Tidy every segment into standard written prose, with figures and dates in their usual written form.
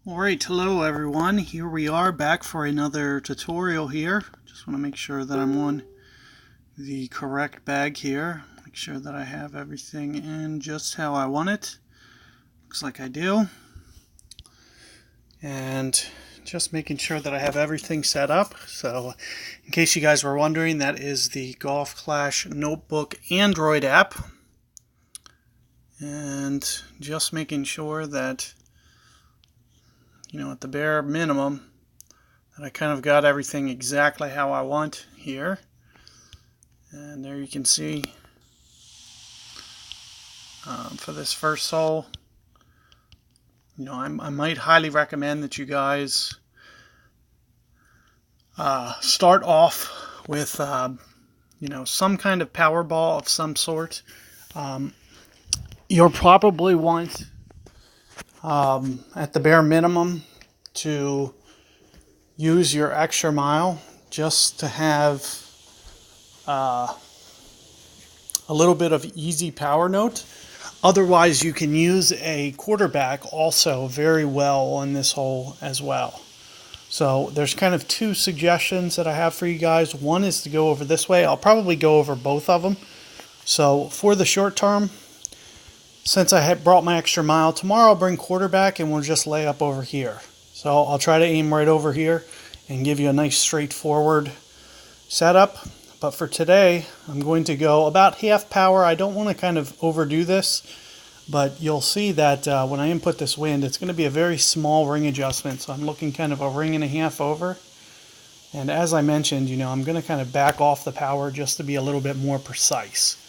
Alright, hello everyone. Here we are back for another tutorial here. Just want to make sure that I'm on the correct bag here. Make sure that I have everything in just how I want it. Looks like I do. And just making sure that I have everything set up. So in case you guys were wondering, that is the Golf Clash Notebook Android app. And just making sure that, at the bare minimum, that I kind of got everything exactly how I want here. And there you can see for this first hole, I might highly recommend that you guys start off with, some kind of power ball of some sort. You'll probably want, at the bare minimum, to use your extra mile just to have a little bit of easy power note. Otherwise, you can use a quarterback also very well on this hole as well. So there's kind of two suggestions that I have for you guys. One is to go over this way. I'll probably go over both of them. So for the short term, since I had brought my extra mile, tomorrow I'll bring quarterback and we'll just lay up over here. So I'll try to aim right over here and give you a nice straightforward setup. But for today, I'm going to go about half power. I don't want to kind of overdo this, but you'll see that when I input this wind, it's going to be a very small ring adjustment. So I'm looking kind of a ring and a half over. And as I mentioned, I'm going to kind of back off the power just to be a little bit more precise.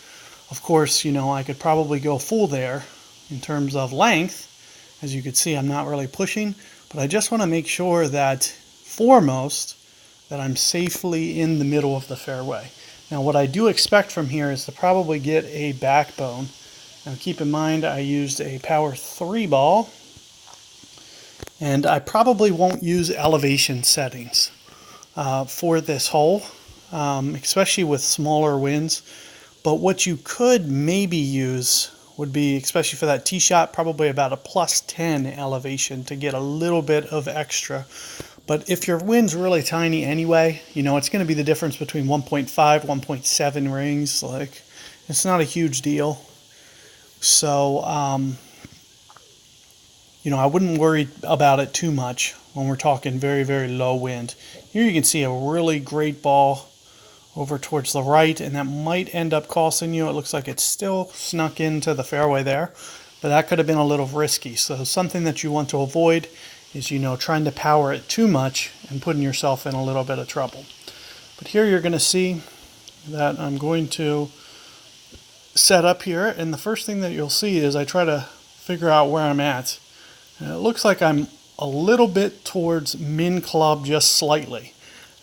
Of course, I could probably go full there in terms of length. As you can see, I'm not really pushing, but I just want to make sure that foremost that I'm safely in the middle of the fairway. Now, what I do expect from here is to probably get a backbone. Now, keep in mind I used a Power 3 ball, and I probably won't use elevation settings for this hole, especially with smaller winds. But what you could maybe use would be, especially for that tee shot, probably about a +10 elevation to get a little bit of extra. But if your wind's really tiny anyway, it's going to be the difference between 1.5, 1.7 rings. Like, it's not a huge deal. So, I wouldn't worry about it too much when we're talking very, very low wind. Here you can see a really great ball over towards the right, and that might end up costing you. It looks like it's still snuck into the fairway there, but that could have been a little risky. So something that you want to avoid is, trying to power it too much and putting yourself in a little bit of trouble. But here you're going to see that I'm going to set up here, and the first thing that you'll see is I try to figure out where I'm at. And it looks like I'm a little bit towards min club, just slightly.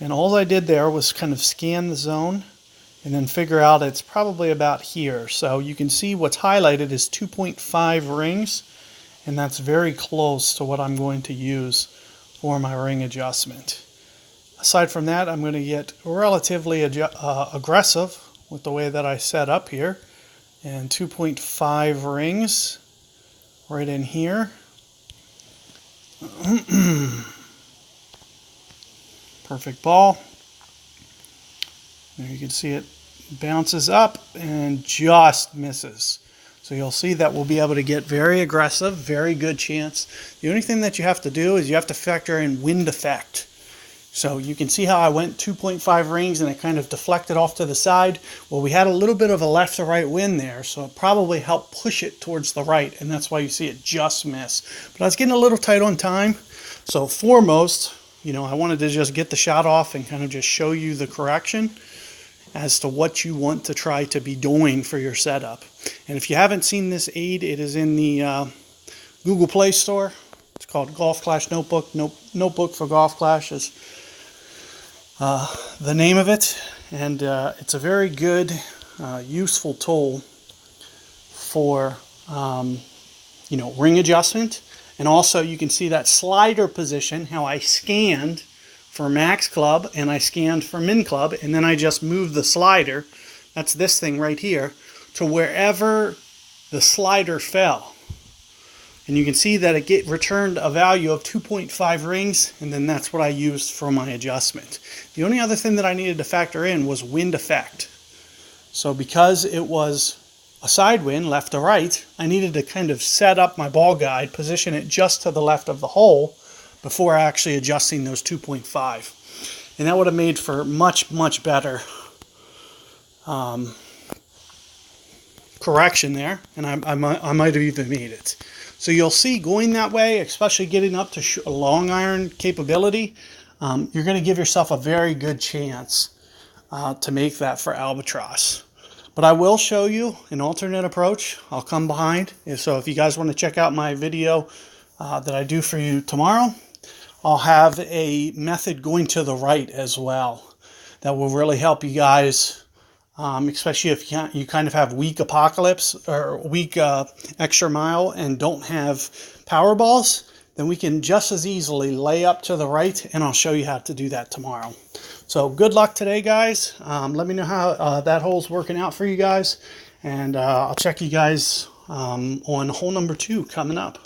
And all I did there was kind of scan the zone and then figure out it's probably about here. So you can see what's highlighted is 2.5 rings, and that's very close to what I'm going to use for my ring adjustment. Aside from that, I'm going to get relatively aggressive with the way that I set up here. And 2.5 rings right in here. Perfect ball. There you can see it bounces up and just misses. So you'll see that we'll be able to get very aggressive, very good chance. The only thing that you have to do is you have to factor in wind effect. So you can see how I went 2.5 rings and it kind of deflected off to the side. Well, we had a little bit of a left to right wind there, so it probably helped push it towards the right, and that's why you see it just miss. But I was getting a little tight on time, so foremost, I wanted to just get the shot off and kind of just show you the correction as to what you want to try to be doing for your setup. And if you haven't seen this aid, it is in the Google Play Store. It's called Golf Clash Notebook. Notebook for Golf Clash is the name of it. And it's a very good, useful tool for, ring adjustment. And also you can see that slider position, how I scanned for max club and I scanned for min club, and then I just moved the slider, that's this thing right here, to wherever the slider fell. And you can see that it returned a value of 2.5 rings, and then that's what I used for my adjustment. The only other thing that I needed to factor in was wind effect. So because it was a side wind, left to right, I needed to kind of set up my ball guide, position it just to the left of the hole before actually adjusting those 2.5. And that would have made for much, much better correction there, and I might have even made it. So you'll see going that way, especially getting up to long iron capability, you're going to give yourself a very good chance to make that for albatross. But I will show you an alternate approach. I'll come behind. So if you guys want to check out my video that I do for you tomorrow, I'll have a method going to the right as well that will really help you guys, especially if you kind of have weak apocalypse or weak extra mile and don't have power balls. Then we can just as easily lay up to the right, and I'll show you how to do that tomorrow. So good luck today, guys. Let me know how that hole's working out for you guys, and I'll check you guys on hole number 2 coming up.